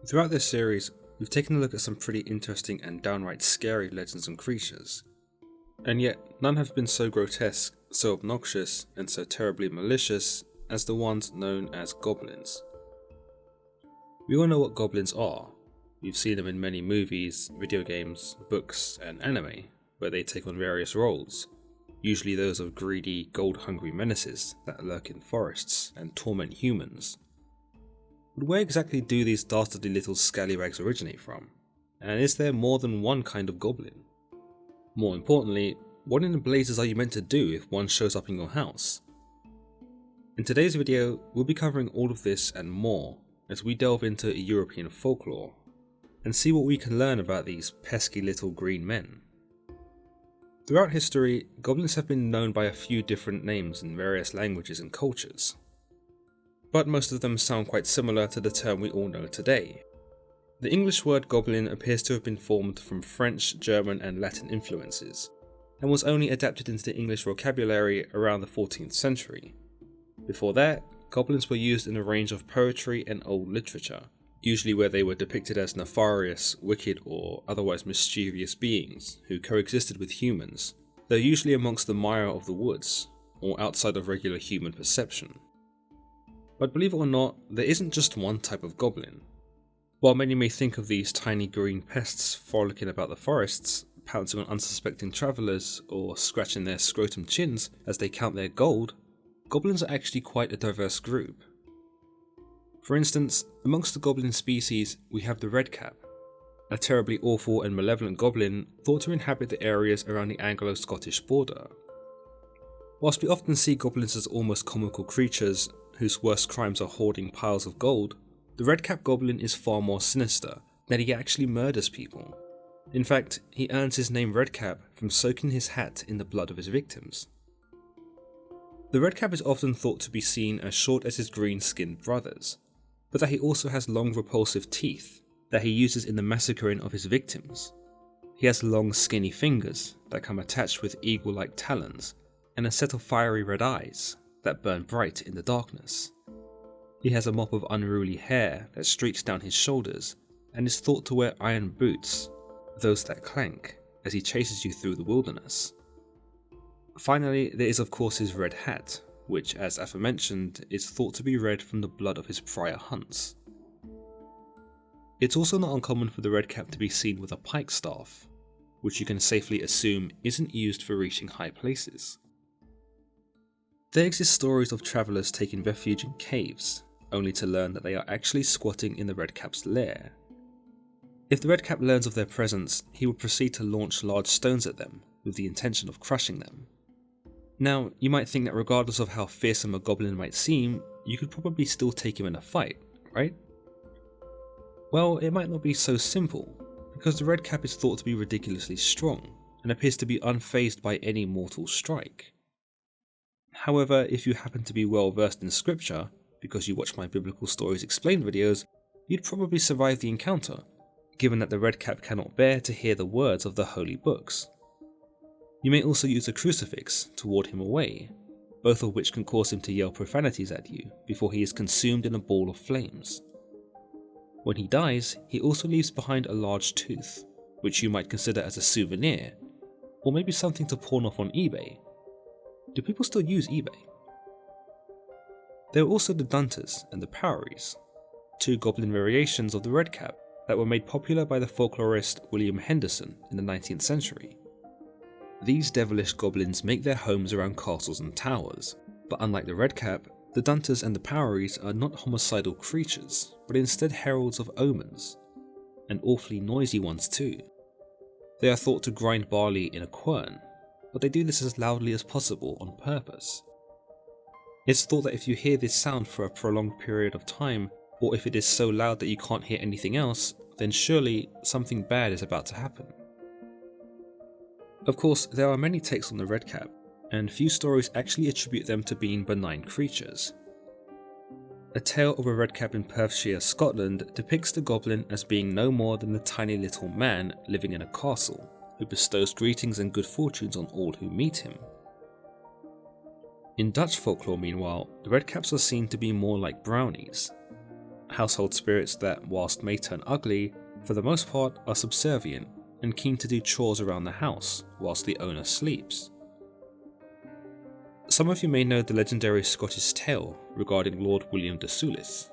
Throughout this series, we've taken a look at some pretty interesting and downright scary legends and creatures. And yet, none have been so grotesque, so obnoxious, and so terribly malicious as the ones known as goblins. We all know what goblins are. We've seen them in many movies, video games, books, and anime, where they take on various roles, usually those of greedy, gold-hungry menaces that lurk in forests and torment humans. But where exactly do these dastardly little scallywags originate from? And is there more than one kind of goblin? More importantly, what in the blazes are you meant to do if one shows up in your house? In today's video, we'll be covering all of this and more as we delve into European folklore and see what we can learn about these pesky little green men. Throughout history, goblins have been known by a few different names in various languages and cultures, but most of them sound quite similar to the term we all know today. The English word goblin appears to have been formed from French, German and Latin influences, and was only adapted into the English vocabulary around the 14th century. Before that, goblins were used in a range of poetry and old literature, usually where they were depicted as nefarious, wicked or otherwise mischievous beings who coexisted with humans, though usually amongst the mire of the woods, or outside of regular human perception. But believe it or not, there isn't just one type of goblin. While many may think of these tiny green pests frolicking about the forests, pouncing on unsuspecting travellers, or scratching their scrotum chins as they count their gold, goblins are actually quite a diverse group. For instance, amongst the goblin species, we have the redcap, a terribly awful and malevolent goblin thought to inhabit the areas around the Anglo-Scottish border. Whilst we often see goblins as almost comical creatures whose worst crimes are hoarding piles of gold, the redcap goblin is far more sinister, that he actually murders people. In fact, he earns his name Redcap from soaking his hat in the blood of his victims. The redcap is often thought to be seen as short as his green-skinned brothers, but that he also has long repulsive teeth that he uses in the massacring of his victims. He has long skinny fingers that come attached with eagle-like talons, and a set of fiery red eyes that burn bright in the darkness. He has a mop of unruly hair that streaks down his shoulders, and is thought to wear iron boots, those that clank, as he chases you through the wilderness. Finally, there is of course his red hat, which, as aforementioned, is thought to be red from the blood of his prior hunts. It's also not uncommon for the redcap to be seen with a pike staff, which you can safely assume isn't used for reaching high places. There exist stories of travellers taking refuge in caves, only to learn that they are actually squatting in the redcap's lair. If the redcap learns of their presence, he will proceed to launch large stones at them with the intention of crushing them. Now, you might think that regardless of how fearsome a goblin might seem, you could probably still take him in a fight, right? Well, it might not be so simple, because the redcap is thought to be ridiculously strong, and appears to be unfazed by any mortal strike. However, if you happen to be well versed in scripture, because you watch my Biblical Stories Explained videos, you'd probably survive the encounter, given that the redcap cannot bear to hear the words of the holy books. You may also use a crucifix to ward him away, both of which can cause him to yell profanities at you before he is consumed in a ball of flames. When he dies, he also leaves behind a large tooth, which you might consider as a souvenir, or maybe something to pawn off on eBay. Do people still use eBay? There are also the Dunters and the Poweries, two goblin variations of the redcap that were made popular by the folklorist William Henderson in the 19th century. These devilish goblins make their homes around castles and towers, but unlike the redcap, the Dunters and the Poweries are not homicidal creatures, but instead heralds of omens, and awfully noisy ones too. They are thought to grind barley in a quern, but they do this as loudly as possible on purpose. It's thought that if you hear this sound for a prolonged period of time, or if it is so loud that you can't hear anything else, then surely something bad is about to happen. Of course, there are many takes on the redcap, and few stories actually attribute them to being benign creatures. A tale of a redcap in Perthshire, Scotland depicts the goblin as being no more than a tiny little man living in a castle, who bestows greetings and good fortunes on all who meet him. In Dutch folklore, meanwhile, the redcaps are seen to be more like brownies. household spirits that, whilst may turn ugly, for the most part are subservient and keen to do chores around the house whilst the owner sleeps. Some of you may know the legendary Scottish tale regarding Lord William de Soulis,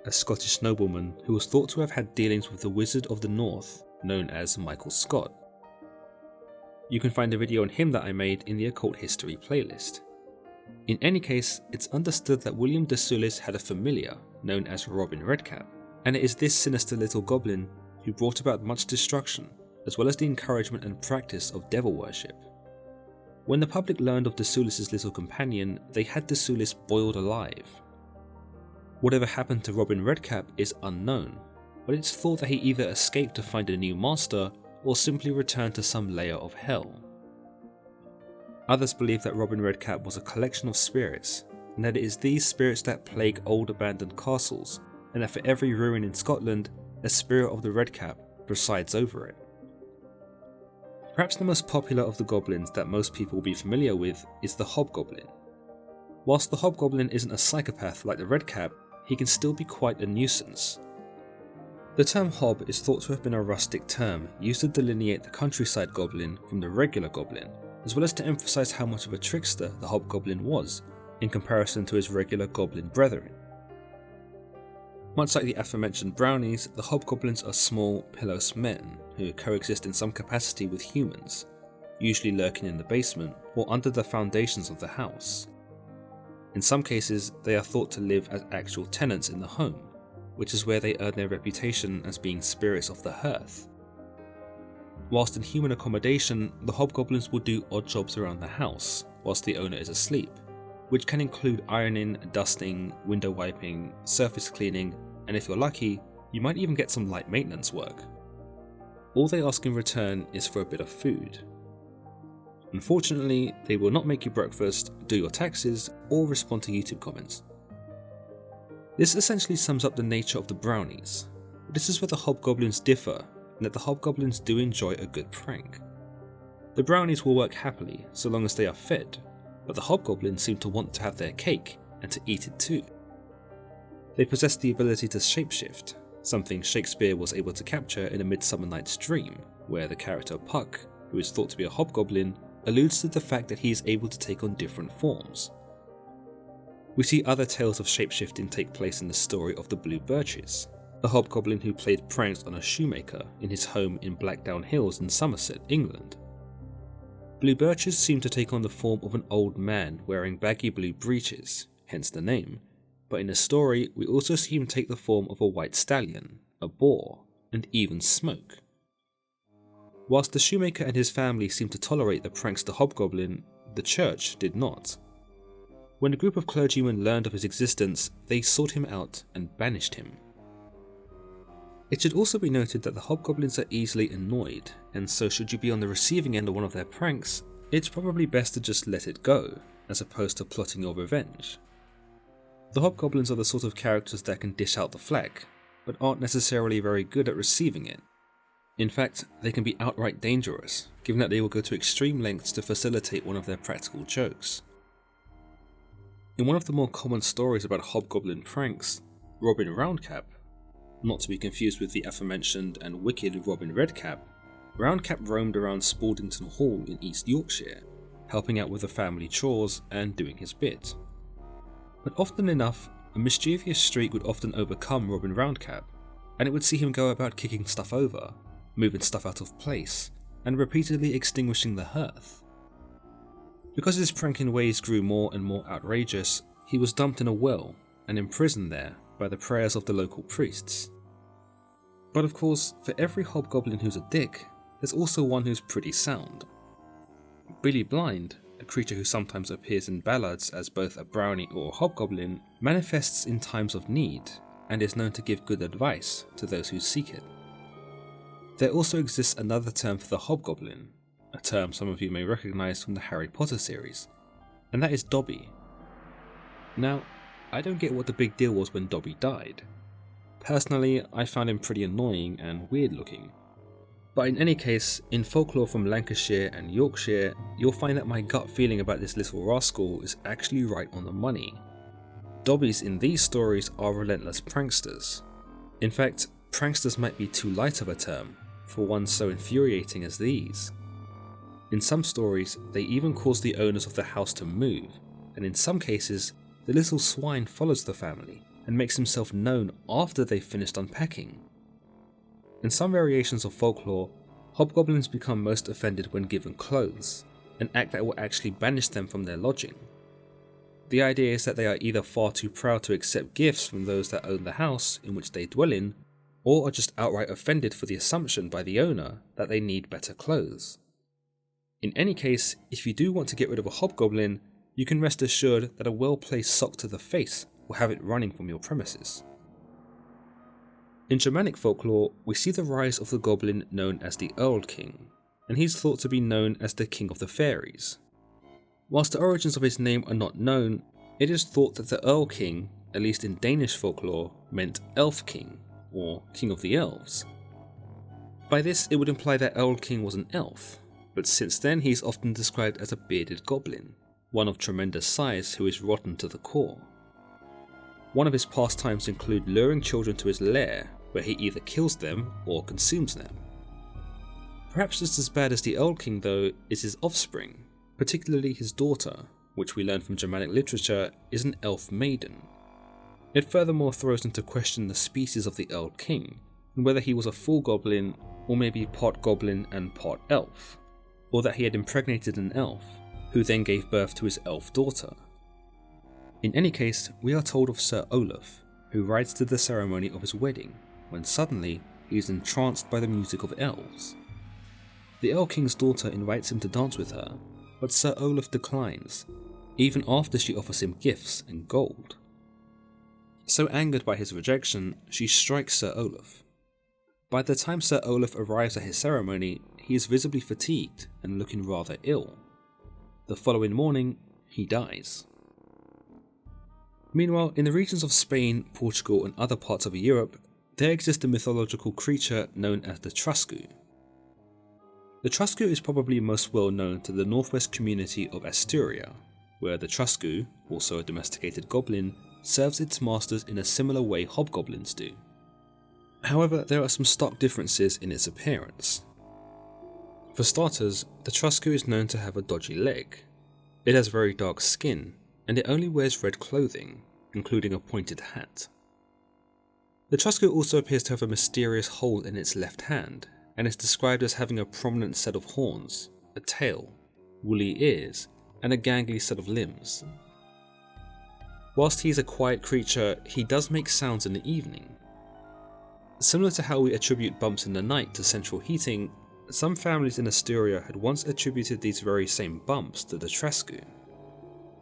a Scottish nobleman who was thought to have had dealings with the Wizard of the North known as Michael Scott. You can find a video on him that I made in the Occult History playlist. In any case, it's understood that William de Soulis had a familiar known as Robin Redcap, and it is this sinister little goblin who brought about much destruction, as well as the encouragement and practice of devil worship. When the public learned of de Soulis' little companion, they had de Soulis boiled alive. Whatever happened to Robin Redcap is unknown, but it's thought that he either escaped to find a new master or simply returned to some layer of hell. Others believe that Robin Redcap was a collection of spirits, and that it is these spirits that plague old abandoned castles, and that for every ruin in Scotland, a spirit of the Redcap presides over it. Perhaps the most popular of the goblins that most people will be familiar with is the Hobgoblin. Whilst the Hobgoblin isn't a psychopath like the Redcap, he can still be quite a nuisance. The term hob is thought to have been a rustic term used to delineate the countryside goblin from the regular goblin, as well as to emphasise how much of a trickster the Hobgoblin was in comparison to his regular goblin brethren. Much like the aforementioned brownies, the Hobgoblins are small, pillows men who coexist in some capacity with humans, usually lurking in the basement or under the foundations of the house. In some cases, they are thought to live as actual tenants in the home, which is where they earn their reputation as being spirits of the hearth. Whilst in human accommodation, the Hobgoblins will do odd jobs around the house whilst the owner is asleep, which can include ironing, dusting, window wiping, surface cleaning, and if you're lucky, you might even get some light maintenance work. All they ask in return is for a bit of food. Unfortunately, they will not make you breakfast, do your taxes, or respond to YouTube comments. This essentially sums up the nature of the brownies. This is where the Hobgoblins differ, in that the Hobgoblins do enjoy a good prank. The brownies will work happily so long as they are fed, but the Hobgoblins seem to want to have their cake and to eat it too. They possess the ability to shapeshift, something Shakespeare was able to capture in A Midsummer Night's Dream, where the character Puck, who is thought to be a Hobgoblin, alludes to the fact that he is able to take on different forms. We see other tales of shapeshifting take place in the story of the Blue Birches, a Hobgoblin who played pranks on a shoemaker in his home in Blackdown Hills in Somerset, England. Blue Birches seem to take on the form of an old man wearing baggy blue breeches, hence the name, but in the story we also see him take the form of a white stallion, a boar, and even smoke. Whilst the shoemaker and his family seemed to tolerate the pranks of the Hobgoblin, the church did not. When a group of clergymen learned of his existence, they sought him out and banished him. It should also be noted that the Hobgoblins are easily annoyed, and so should you be on the receiving end of one of their pranks, it's probably best to just let it go, as opposed to plotting your revenge. The Hobgoblins are the sort of characters that can dish out the flack, but aren't necessarily very good at receiving it. In fact, they can be outright dangerous, given that they will go to extreme lengths to facilitate one of their practical jokes. In one of the more common stories about Hobgoblin pranks, Robin Roundcap, not to be confused with the aforementioned and wicked Robin Redcap, Roundcap roamed around Spaldington Hall in East Yorkshire, helping out with the family chores and doing his bit. But often enough, a mischievous streak would often overcome Robin Roundcap, and it would see him go about kicking stuff over, moving stuff out of place, and repeatedly extinguishing the hearth. Because his pranking ways grew more and more outrageous, he was dumped in a well and imprisoned there by the prayers of the local priests. But of course, for every Hobgoblin who's a dick, there's also one who's pretty sound. Billy Blind, a creature who sometimes appears in ballads as both a brownie or a Hobgoblin, manifests in times of need and is known to give good advice to those who seek it. There also exists another term for the Hobgoblin, a term some of you may recognise from the Harry Potter series, and that is Dobby. Now, I don't get what the big deal was when Dobby died. Personally, I found him pretty annoying and weird looking. But in any case, in folklore from Lancashire and Yorkshire, you'll find that my gut feeling about this little rascal is actually right on the money. Dobbies in these stories are relentless pranksters. In fact, pranksters might be too light of a term for one so infuriating as these. In some stories, they even cause the owners of the house to move, and in some cases, the little swine follows the family and makes himself known after they've finished unpacking. In some variations of folklore, hobgoblins become most offended when given clothes, an act that will actually banish them from their lodging. The idea is that they are either far too proud to accept gifts from those that own the house in which they dwell in, or are just outright offended for the assumption by the owner that they need better clothes. In any case, if you do want to get rid of a hobgoblin, you can rest assured that a well-placed sock to the face will have it running from your premises. In Germanic folklore, we see the rise of the goblin known as the Earl King, and he's thought to be known as the King of the Fairies. Whilst the origins of his name are not known, it is thought that the Earl King, at least in Danish folklore, meant Elf King, or King of the Elves. By this, it would imply that Earl King was an elf, but since then he's often described as a bearded goblin, one of tremendous size who is rotten to the core. One of his pastimes include luring children to his lair, where he either kills them or consumes them. Perhaps just as bad as the Earl King though is his offspring, particularly his daughter, which we learn from Germanic literature is an elf maiden. It furthermore throws into question the species of the Earl King, and whether he was a full goblin or maybe part goblin and part elf, or that he had impregnated an elf, who then gave birth to his elf daughter. In any case, we are told of Sir Olaf, who rides to the ceremony of his wedding, when suddenly he is entranced by the music of elves. The Earl King's daughter invites him to dance with her, but Sir Olaf declines, even after she offers him gifts and gold. So angered by his rejection, she strikes Sir Olaf. By the time Sir Olaf arrives at his ceremony, he is visibly fatigued and looking rather ill. The following morning, he dies. Meanwhile, in the regions of Spain, Portugal and other parts of Europe, there exists a mythological creature known as the Trasku. The Trasku is probably most well known to the northwest community of Asturia, where the Trasku, also a domesticated goblin, serves its masters in a similar way hobgoblins do. However, there are some stark differences in its appearance. For starters, the Trasku is known to have a dodgy leg. It has very dark skin, and it only wears red clothing, including a pointed hat. The Trasku also appears to have a mysterious hole in its left hand, and is described as having a prominent set of horns, a tail, woolly ears, and a gangly set of limbs. Whilst he is a quiet creature, he does make sounds in the evening. Similar to how we attribute bumps in the night to central heating, some families in Asturia had once attributed these very same bumps to the Trasku.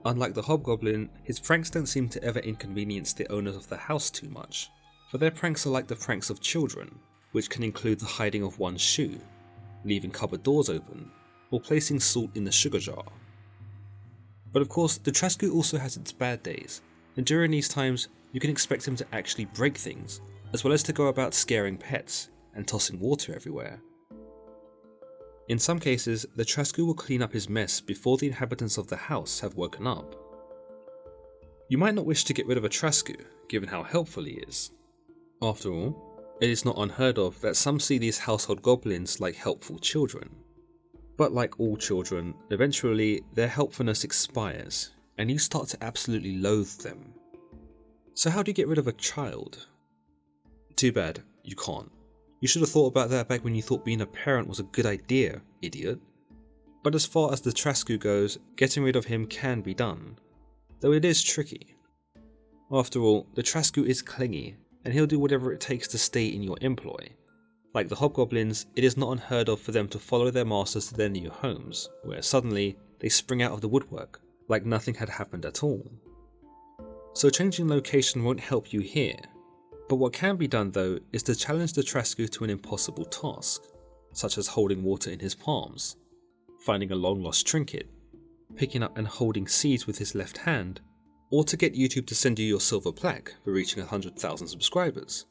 Unlike the hobgoblin, his pranks don't seem to ever inconvenience the owners of the house too much, for their pranks are like the pranks of children, which can include the hiding of one's shoe, leaving cupboard doors open, or placing salt in the sugar jar. But of course, the Trasku also has its bad days, and during these times you can expect him to actually break things, as well as to go about scaring pets and tossing water everywhere. In some cases, the Trasku will clean up his mess before the inhabitants of the house have woken up. You might not wish to get rid of a Trasku, given how helpful he is. After all, it is not unheard of that some see these household goblins like helpful children. But like all children, eventually their helpfulness expires, and you start to absolutely loathe them. So how do you get rid of a child? Too bad, you can't. You should have thought about that back when you thought being a parent was a good idea, idiot. But as far as the Trasku goes, getting rid of him can be done, though it is tricky. After all, the Trasku is clingy, and he'll do whatever it takes to stay in your employ. Like the hobgoblins, it is not unheard of for them to follow their masters to their new homes, where suddenly they spring out of the woodwork, like nothing had happened at all. So changing location won't help you here. But what can be done though is to challenge the Trasku to an impossible task, such as holding water in his palms, finding a long lost trinket, picking up and holding seeds with his left hand, or to get YouTube to send you your silver plaque for reaching 100,000 subscribers.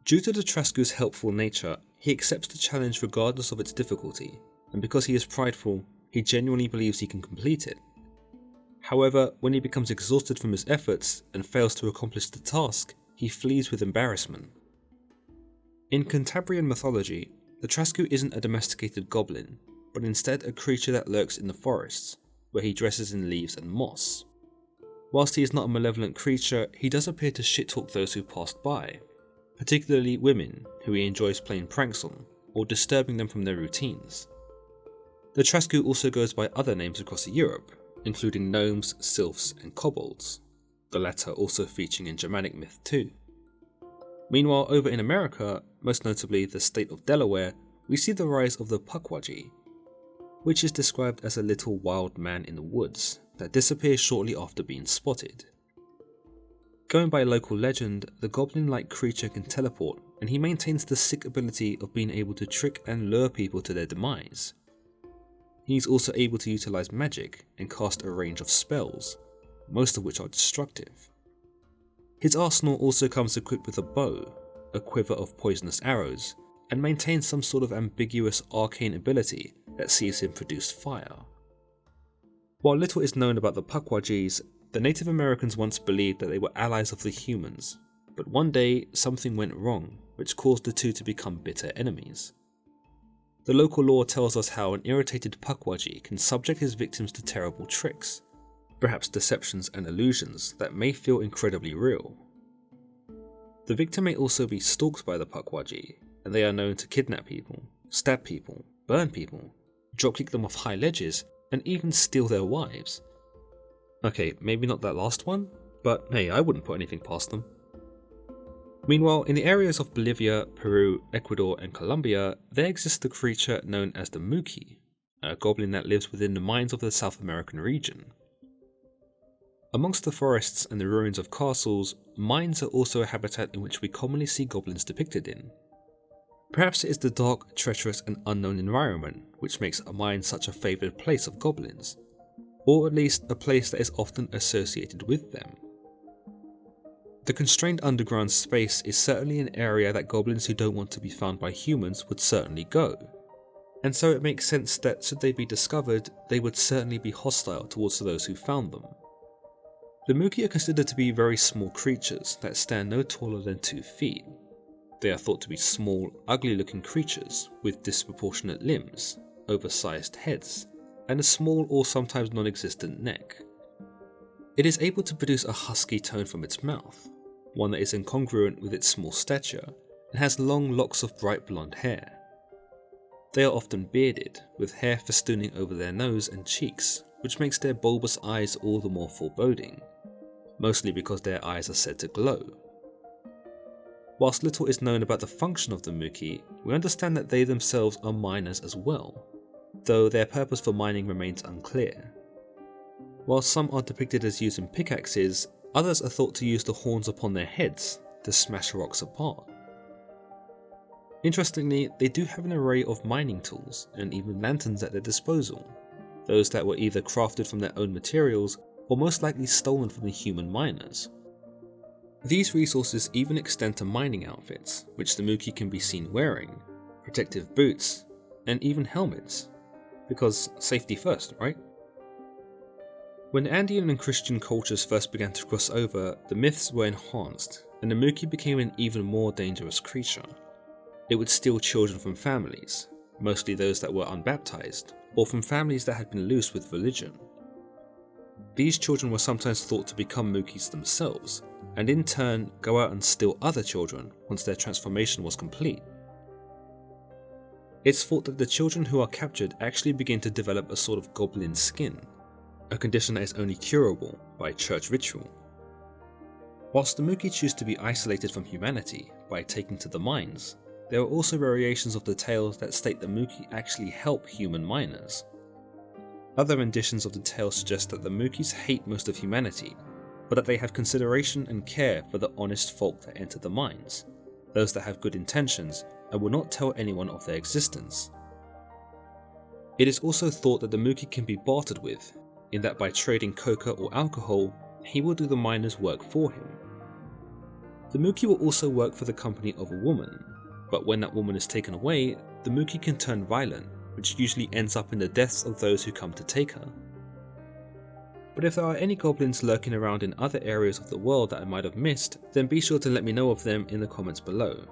Due to the Trasku's helpful nature, he accepts the challenge regardless of its difficulty, and because he is prideful, he genuinely believes he can complete it. However, when he becomes exhausted from his efforts and fails to accomplish the task, he flees with embarrassment. In Cantabrian mythology, the Trask isn't a domesticated goblin, but instead a creature that lurks in the forests, where he dresses in leaves and moss. Whilst he is not a malevolent creature, he does appear to shit-talk those who passed by, particularly women who he enjoys playing pranks on, or disturbing them from their routines. The Trask also goes by other names across Europe, including gnomes, sylphs and kobolds, the latter also featuring in Germanic myth too. Meanwhile, over in America, most notably the state of Delaware, we see the rise of the Pukwudgie, which is described as a little wild man in the woods that disappears shortly after being spotted. Going by local legend, the goblin-like creature can teleport, and he maintains the sick ability of being able to trick and lure people to their demise. He's also able to utilize magic and cast a range of spells, most of which are destructive. His arsenal also comes equipped with a bow, a quiver of poisonous arrows, and maintains some sort of ambiguous arcane ability that sees him produce fire. While little is known about the Pukwudgies, the Native Americans once believed that they were allies of the humans, but one day something went wrong, which caused the two to become bitter enemies. The local lore tells us how an irritated Pukwudgie can subject his victims to terrible tricks, perhaps deceptions and illusions that may feel incredibly real. The victim may also be stalked by the Pukwudgie, and they are known to kidnap people, stab people, burn people, dropkick them off high ledges, and even steal their wives. Okay, maybe not that last one, but hey, I wouldn't put anything past them. Meanwhile, in the areas of Bolivia, Peru, Ecuador and Colombia, there exists a creature known as the Mookie, a goblin that lives within the mines of the South American region. Amongst the forests and the ruins of castles, mines are also a habitat in which we commonly see goblins depicted in. Perhaps it is the dark, treacherous and unknown environment which makes a mine such a favoured place of goblins, or at least a place that is often associated with them. The constrained underground space is certainly an area that goblins who don't want to be found by humans would certainly go, and so it makes sense that should they be discovered, they would certainly be hostile towards those who found them. The Mookie are considered to be very small creatures that stand no taller than 2 feet. They are thought to be small, ugly-looking creatures with disproportionate limbs, oversized heads, and a small or sometimes non-existent neck. It is able to produce a husky tone from its mouth, one that is incongruent with its small stature, and has long locks of bright blonde hair. They are often bearded, with hair festooning over their nose and cheeks, which makes their bulbous eyes all the more foreboding, mostly because their eyes are said to glow. Whilst little is known about the function of the Mookie, we understand that they themselves are miners as well, though their purpose for mining remains unclear. While some are depicted as using pickaxes, others are thought to use the horns upon their heads to smash rocks apart. Interestingly, they do have an array of mining tools and even lanterns at their disposal, those that were either crafted from their own materials or most likely stolen from the human miners. These resources even extend to mining outfits, which the Mookie can be seen wearing, protective boots, and even helmets, because safety first, right? When Andean and Christian cultures first began to cross over, the myths were enhanced, and the Mookie became an even more dangerous creature. It would steal children from families, mostly those that were unbaptized, or from families that had been loose with religion. These children were sometimes thought to become Mookies themselves, and in turn go out and steal other children once their transformation was complete. It's thought that the children who are captured actually begin to develop a sort of goblin skin, a condition that is only curable by church ritual. Whilst the Mookie choose to be isolated from humanity by taking to the mines, there are also variations of the tales that state the Mookie actually help human miners. Other renditions of the tale suggest that the Mookies hate most of humanity, but that they have consideration and care for the honest folk that enter the mines, those that have good intentions and will not tell anyone of their existence. It is also thought that the Mookie can be bartered with, in that by trading coca or alcohol, he will do the miners' work for him. The Mookie will also work for the company of a woman, but when that woman is taken away, the Mookie can turn violent, which usually ends up in the deaths of those who come to take her. But if there are any goblins lurking around in other areas of the world that I might have missed, then be sure to let me know of them in the comments below.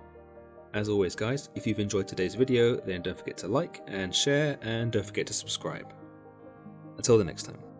As always guys, if you've enjoyed today's video, then don't forget to like and share, and don't forget to subscribe. Until the next time.